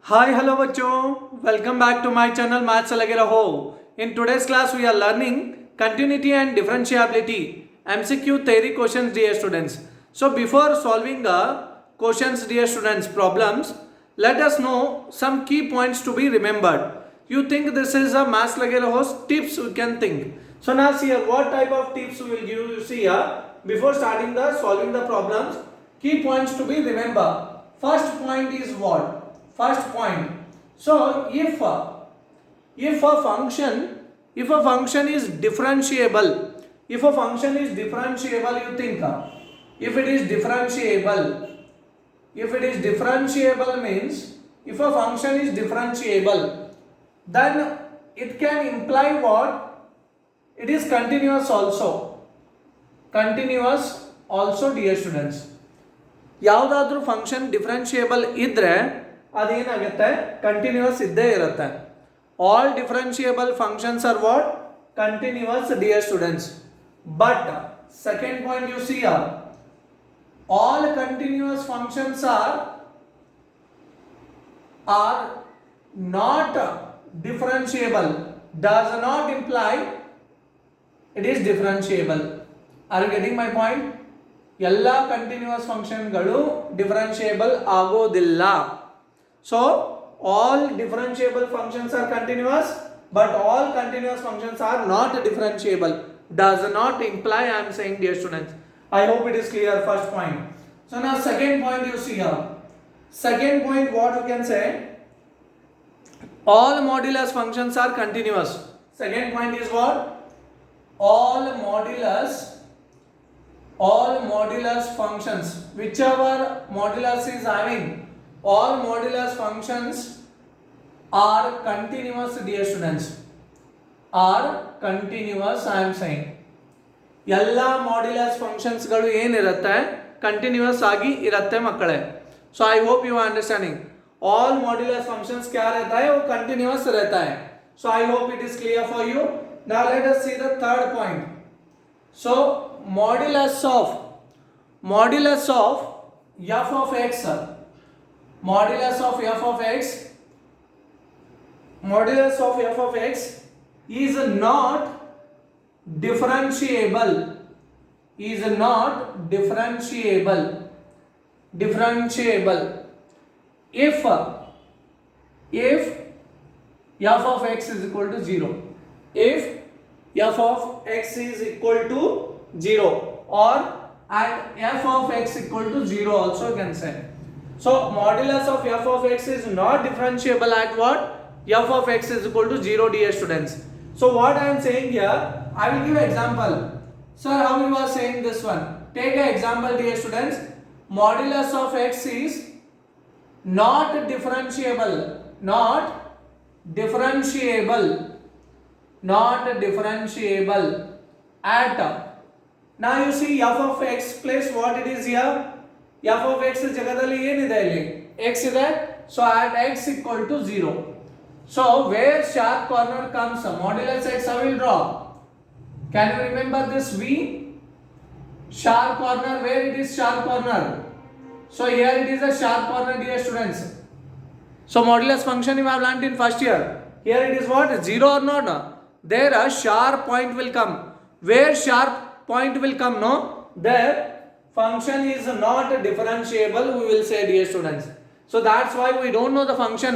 हाय hello बच्चों, welcome back to my channel maths लगे रहो। In today's class we are learning continuity and differentiability MCQ theory questions dear students. So before solving the questions dear students problems, let us know some key points to be remembered. You think this is a maths lage raho tips we can think. So now see here what type of tips we will give you. See here before starting the solving the problems, key points to be remember. First point is what? First point. So if a function is differentiable, if a function is differentiable, you think if it is differentiable means if a function is differentiable, then it can imply what? It is continuous also. Continuous also dear students. ಯಾವುದಾದ್ರೂ function differentiable ಇದ್ರೆ ಅದೇನಾಗುತ್ತೆ, continuous ಇದ್ದೇ ಇರುತ್ತೆ. All differentiable functions are what? Continuous dear students. But second point you see all continuous functions are not differentiable, does not imply it is differentiable. Are you getting my point? ಎಲ್ಲ continuous ಫಂಕ್ಷನ್ಗಳು differentiable ಆಗೋದಿಲ್ಲ. So all differentiable functions are continuous, but all continuous functions are not differentiable. Does not imply I am saying dear students. I hope it is clear. First point. So now second point you see here. Second point what you can say? All modulus functions are continuous. Second point is what? All modulus functions, whichever modulus is having, all modulus functions are continuous dear students. Are continuous I am saying. ಎಲ್ಲ modulus ಫಂಕ್ಷನ್ಸ್ಗಳು ಏನಿರುತ್ತೆ continuous ಆಗಿ ಇರುತ್ತೆ ಮಕ್ಕಳೇ. So I hope you are understanding. all modulus functions क्या रहता है? वो continuous रहता है. So I hope it is clear for you. Now let us see the third point. So modulus of f of x, modulus of f of x is not differentiable, if f of x is equal to 0. If f of x is equal to 0 or at f of x equal to 0 also you can say. So modulus of f of x is not differentiable at what? F of x is equal to 0 dear students. So what I am saying here, I will give example. Sir, how you are saying this one? Take an example dear students. Modulus of x is not differentiable at, now you see f of x place what it is here? f of x ಜಗದಲ್ಲಿ ಏನಿದೆ ಇಲ್ಲಿ? x ಇದೆ. So at x equal to 0. So where sharp corner comes, modulus x I will draw. Can you remember this v? Sharp corner, where it is sharp corner? So here it is a sharp corner dear students. So modulus function you have learnt in first year. Here it is what? 0 or not? There a sharp point will come. Where sharp point will come, no? There function is not differentiable we will say dear students. So that's why we don't know the function.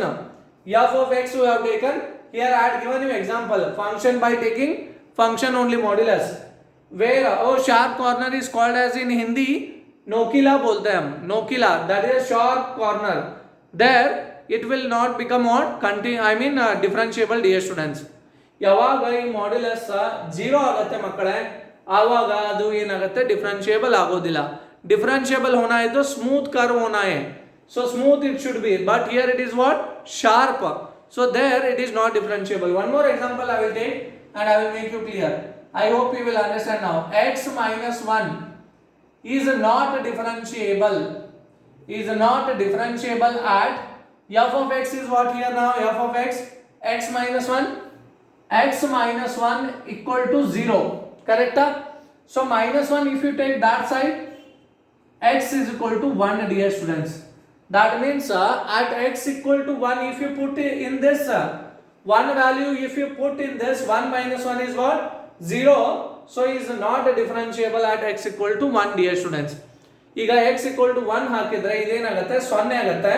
F of x we have taken. Here I had given you example. Function by taking function only modulus. Where sharp corner is called as in Hindi नोकिला बोलते हैं हम. नोकिला, that is sharp corner. There it will not become what? Differentiable dear students. ಯಾವಾಗ ಈ modulus 0 ಆಗುತ್ತೆ ಮಕ್ಕಳೇ, ಆವಾಗ ಅದು ಏನಾಗುತ್ತೆ? ಡಿಫರೆನ್ಷಿಯೇಬಲ್ ಆಗೋದಿಲ್ಲ. ಡಿಫರೆನ್ಷಿಯೇಬಲ್ होना है तो स्मूथ कर्व होना है. So smooth it should be, but here it is what? Sharp. So there it is not differentiable. One more example I will take and I will make you clear. I hope you will understand now. X minus 1 is not differentiable at f of x is what here now? F of x minus 1 equal to 0, correct? So minus 1 if you take that side, x is equal to 1 dear students. That means at x equal to 1, if you put in this 1 value, if you put in this 1 minus 1 is what? 0. So is not differentiable at x equal to 1, dear students. ಈಗ x equal to 1 ಹಾಕಿದ್ರೆ ಇದೇನಾಗುತ್ತೆ 0 ಆಗುತ್ತೆ.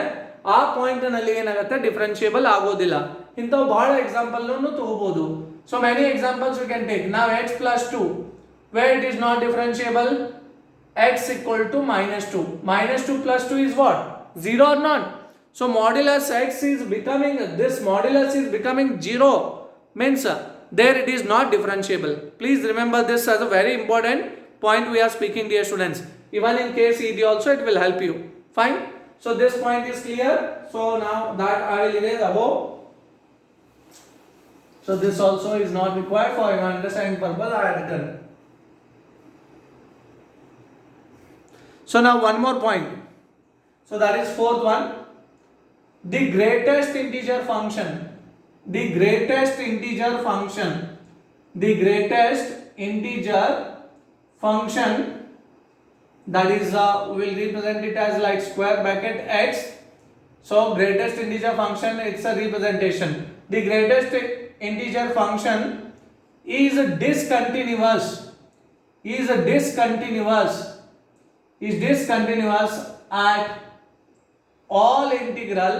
ಆ point ನಲ್ಲಿ ಏನಾಗುತ್ತೆ differentiable ಆಗೋದಿಲ್ಲ. ಇಂಥವು ಬಹಳ example ತಗೋಬಹುದು. So many examples you can take. Now x plus 2 where it is not differentiable, x equal to minus 2. Minus 2 plus 2 is what? 0 or not? So modulus x is becoming, this modulus is becoming 0, means there it is not differentiable. Please remember this as a very important point we are speaking, dear students. Even in case ED also it will help you. Fine. So this point is clear. So now that I will erase above. So this also is not required for your understanding purpose. I have written. So now one more point. So that is fourth one. The greatest integer function. The greatest integer function. The greatest integer function. That is we will represent it as like square bracket x. So greatest integer function, it's a representation. The greatest integer function is discontinuous. Is discontinuous at all integral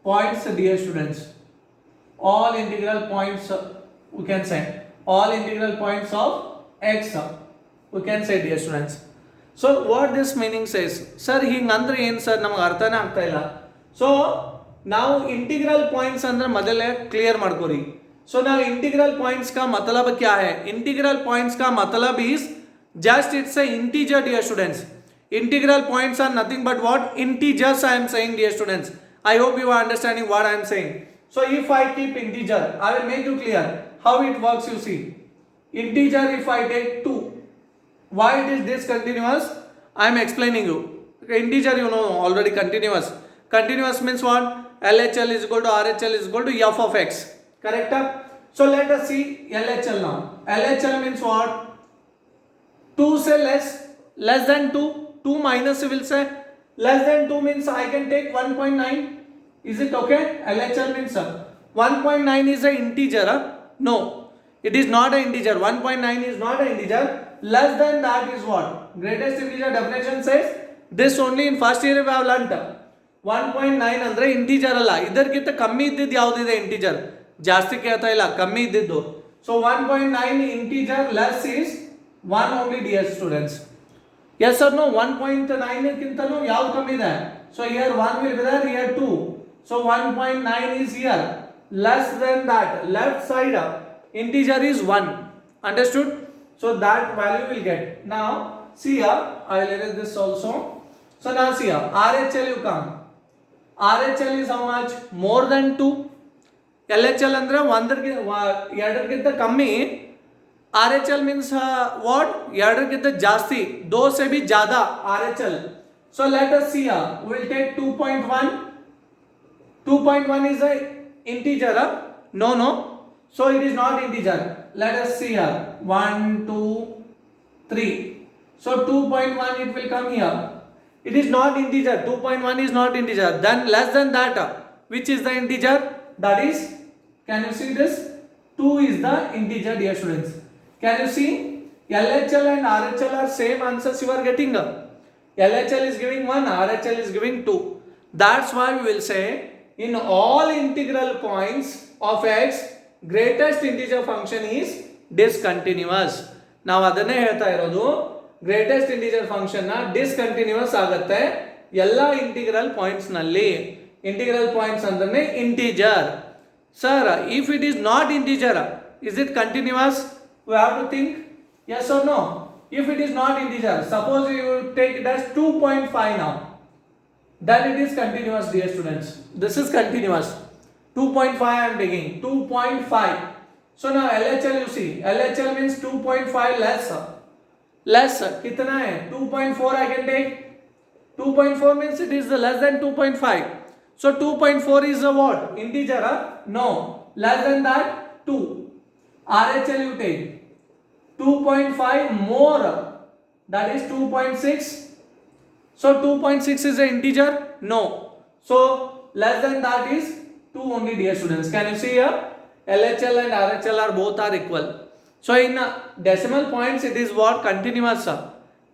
points, dear students. All integral points, we can say all integral points of x, we can say, dear students. So what this meaning says, sir hingandre ಏನು sir ನಮಗೆ ಅರ್ಥನೇ ಆಗ್ತಾ ಇಲ್ಲ. So ನಾವು integral points ಅಂದ್ರೆ ಮೊದಲೇ clear ಮಾಡ್ಕೋರಿ. So now integral points का मतलब क्या है? इंटीग्रल पॉइंट्स का मतलब is just it's a integer, dear students. Integral points are nothing but what? Integers, I am saying, dear students. I hope you are understanding what I am saying. So if I keep integer, I will make you clear how it works. You see, integer, if I take 2, why it is discontinuous? I am explaining you. Integer, you know already, continuous. Continuous means what? LHL is equal to RHL is equal to f of x. Correct? So let us see LHL now. LHL means what? 2 say less than 2. 2 minus will say less than 2 means I can take 1.9. Is it okay? LHL means 1.9 is an integer. No, it is not an integer. 1.9 is not an integer. Less than that is what? Greatest integer definition says this only in first year we have learnt. 1.9 ಅಂದ್ರೆ integer ಅಲ್ಲ, ಇದಕ್ಕಿಂತ ಕಮ್ಮಿ ಇದ್ದಿದ್ದು ಯಾವುದಿದೆ integer, ಜಾಸ್ತಿ ಕೇಳ್ತಾ ಇಲ್ಲ, ಕಮ್ಮಿ ಇದ್ದಿದ್ದು. So 1.9 integer less is 1 only, dear students. Yes or no? 1.9 ಗಿಂತನೂ ಯಾವುದು ಕಮ್ಮಿ ಇದೆ? So here 1 will be there, here 2. So 1.9 is here. Less than that, left side integer is 1. Understood? So that value will get. Now see here, I will erase this also. So now see here, RHL you come. RHL is how much? More than 2. LHL ಅಂದ್ರೆ 2ಗಿಂತ ಕಮ್ಮಿ. RHL means what? 2ಗಿಂತ ಜಾಸ್ತಿ. 2 से भी ज़्यादा RHL. So let us see here. We will take 2.1. 2.1 is a integer. No. So it is not integer. Let us see here. 1, 2, 3. So 2.1 it will come here. It is not integer. 2.1 is not integer. Then less than that, which is the integer? That is, can you see this? 2 is the integer, dear students. Can you see? LHL and RHL are same answers you are getting. LHL is giving 1, RHL is giving 2. That's why we will say in all integral points of x, greatest integer function is discontinuous. ನಾವು ಅದನ್ನೇ ಹೇಳ್ತಾ ಇರೋದು, greatest integer function ನ discontinuous ಆಗುತ್ತೆ ಎಲ್ಲ integral points ನಲ್ಲಿ. Integral points ಅಂದ್ರೆ integer. Sir if it is not integer, is it continues? We have to think yes or no. If it is not integer, suppose you take it as 2.5 now, then it is continuous, dear students. This is continuous. 2.5 I am taking 2.5. So now LHL, you see, LHL means 2.5 less कितना है? 2.4 I can take. 2.4 means it is less than 2.5. So 2.4 is a what? Integer? No. Less than that, 2. RHL you take 2.5 more, that is 2.6. So 2.6 is an integer? No. So less than that is 2 only, dear students. Can you see here? LHL and RHL are both are equal. So in decimal points it is what? Continuous.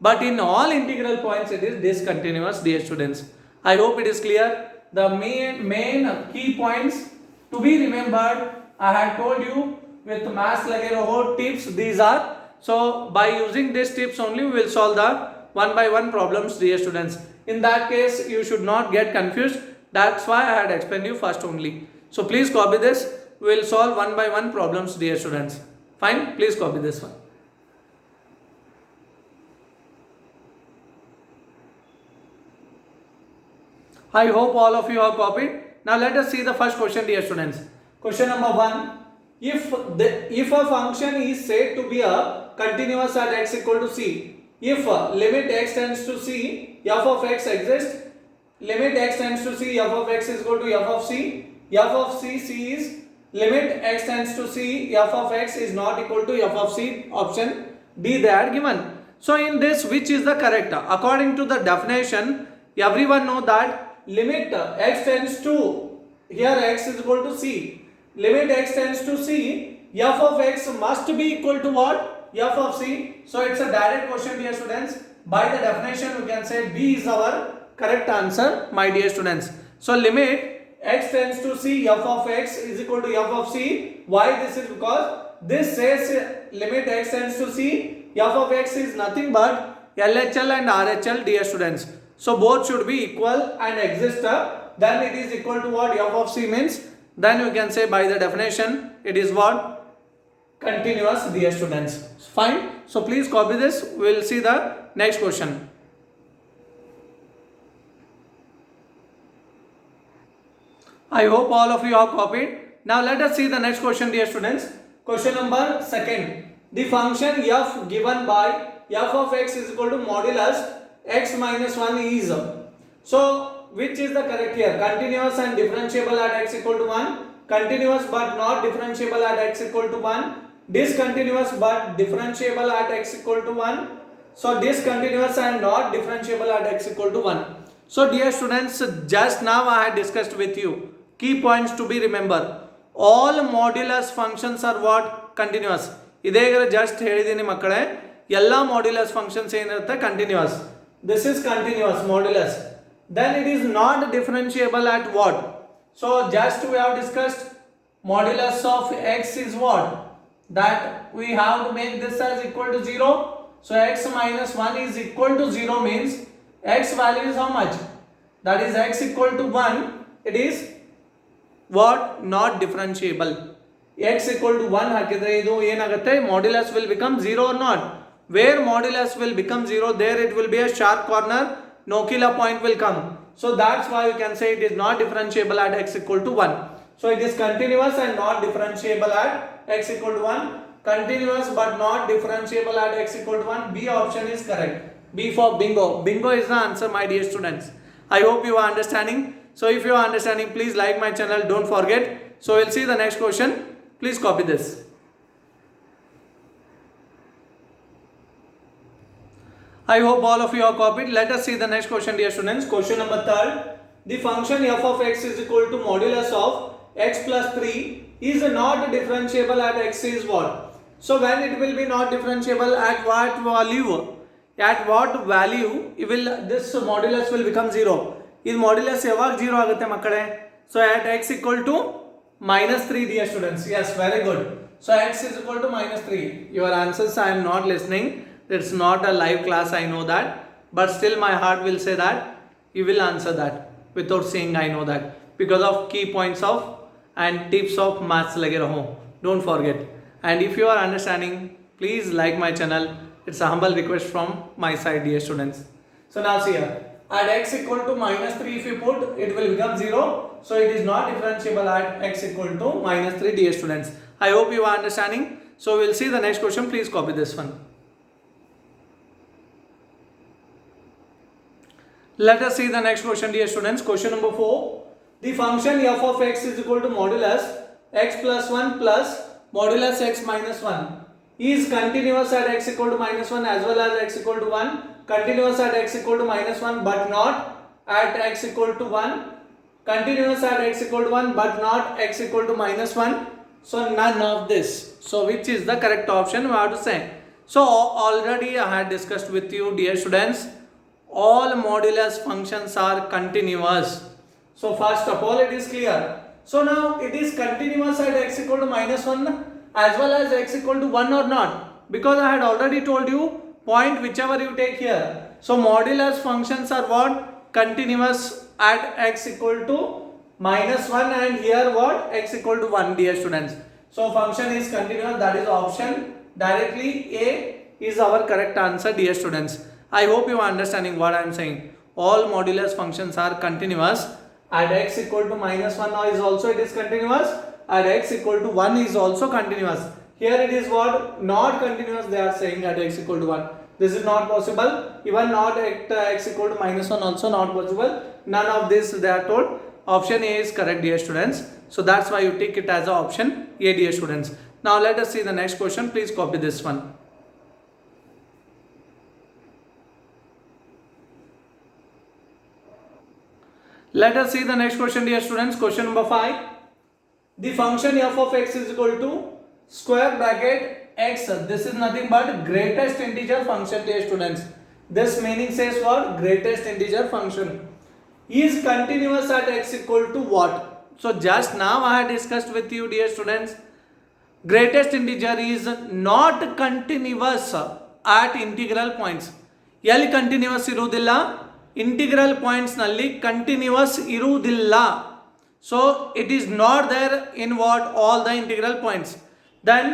But in all integral points it is discontinuous, dear students. I hope it is clear. The main key points to be remembered, I had told you with maths lage raho tips, these are. So by using these tips only we will solve the one by one problems, dear students. In that case you should not get confused. That's why I had explained you first only. So please copy this. We will solve one by one problems, dear students. Fine, please copy this one. I hope all of you have copied. Now let us see the first question, dear students. Question number 1. If a function is said to be a continuous at x equal to c, if limit x tends to c, f of x exists, limit x tends to c, f of x is equal to f of c, f of c is limit x tends to c, f of x is not equal to f of c, option D they are given. So in this, which is the correct? According to the definition, everyone know that limit x tends to, here x is equal to c, limit x tends to c, f of x must be equal to what? F of c. So it's a direct question, dear students. By the definition we can say B is our correct answer, my dear students. So limit x tends to c, f of x is equal to f of c. Why this is? Because this says limit x tends to c, f of x is nothing but LHL and RHL, dear students. So both should be equal and exist. Then it is equal to what? F of c means. Then you can say by the definition it is what? Continuous, dear students. Fine. So please copy this. We will see the next question. I hope all of you have copied. Now let us see the next question, dear students. Question number 2. The function f given by f of x is equal to modulus x minus 1 is. So which is the correct here? Continuous and differentiable at x equal to 1. Continuous but not differentiable at x equal to 1. Discontinuous but differentiable at x equal to 1. So discontinuous and not differentiable at x equal to 1. So dear students, just now I had discussed with you key points to be remembered. All modulus functions are what? Continuous. Idegara just ಹೇಳಿದೀನಿ ಮಕ್ಕಳೇ, ಎಲ್ಲ modulus functions ಏನಿರುತ್ತೆ? Continuous. This is continuous modulus. Then it is not differentiable at what? So just we have discussed modulus of x is what? That we have to make this as equal to 0. So x minus 1 is equal to 0 means x value is how much? That is x equal to 1. It is what? Not differentiable. X equal to 1 ಹಾಕಿದ್ರೆ ಇದು ಏನಾಗುತ್ತೆ? Modulus will become 0 or not? Where modulus will become 0, there it will be a sharp corner, Nokila point will come. So that's why you can say it is not differentiable at x equal to 1. So it is continuous and not differentiable at x equal to 1. Continuous but not differentiable at x equal to 1. B option is correct. B for bingo. Bingo is the answer, my dear students. I hope you are understanding. So if you are understanding, please like my channel. Don't forget. So we'll see the next question. Please copy this. I hope all of you are copied. Let us see the next question, dear students. Question number 3. The function f of x is equal to modulus of x plus 3 is not differentiable at x is what? So when it will be not differentiable, at what value? At what value this modulus will become 0? This modulus ಯಾವಾಗ 0 ಆಗುತ್ತೆ ಮಕ್ಕಳೇ? So at x equal to minus 3, dear students. Yes, very good. So x is equal to minus 3. Your answers I am not listening. It's not a live class, I know that. But still my heart will say that you will answer that. Without saying I know that. Because of key points of and tips of maths lage raho. Don't forget. And if you are understanding, please like my channel. It's a humble request from my side, dear students. So now see here. At x equal to minus 3 if you put, it will become 0. So it is not differentiable at x equal to minus 3, dear students. I hope you are understanding. So we'll see the next question. Please copy this one. Let us see the next question, dear students. Question number 4. The function f of x is equal to modulus x plus 1 plus modulus x minus 1 is continuous at x equal to -1 as well as x equal to 1, continuous at x equal to -1 but not at x equal to 1, continuous at x equal to 1 but not x equal to -1. So none of this. So which is the correct option we have to say. So already I had discussed with you, dear students, all modulus functions are continuous. So first of all it is clear. So now it is continuous at x equal to -1 as well as x equal to 1 or not, because I had already told you point whichever you take here. So modulus functions are what? Continuous at x equal to -1 and here what? X equal to 1, dear students. So function is continuous, that is option directly A is our correct answer, dear students. I hope you are understanding what I am saying. All modulus functions are continuous at x equal to -1 is also it is continuous, at x equal to 1 is also continuous. Here it is what? Not continuous, they are saying at x equal to 1. This is not possible. Even not at x equal to -1 also not possible. None of this they are told. Option A is correct, dear students. So that's why you take it as a option A, dear students. Now let us see the next question. Please copy this one. Let us see the next question, dear students. Question number 5. The function f of x is equal to square bracket x. This is nothing but greatest integer function, dear students. This meaning says what? Greatest integer function is continuous at x equal to what? So just now I had discussed with you, dear students, greatest integer is not continuous at integral points. ಎಲ್ಲಿ continuous ಇರುವುದಿಲ್ಲ? Integral points ನಲ್ಲಿ continuous ಇರುವುದಿಲ್ಲ. So it is not there in what? All the integral points. Then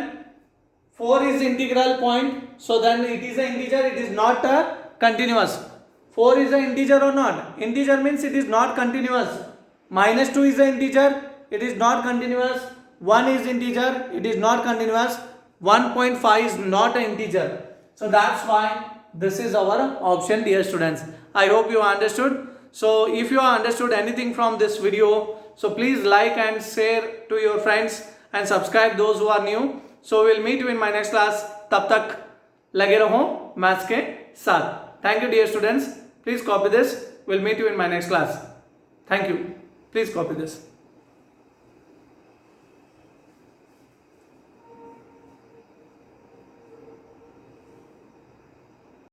4 is integral point, so then it is an integer, it is not a continuous. 4 is an integer or not? Integer means it is not continuous. -2 is an integer, it is not continuous. 1 is integer, it is not continuous. 1.5 is not an integer. So that's why this is our option, dear students. I hope you understood. So if you have understood anything from this video, so please like and share to your friends and subscribe those who are new. So we'll meet you in my next class. तब तक लगे रहो maths के साथ. Thank you, dear students. Please copy this. We'll meet you in my next class. Thank you. Please copy this.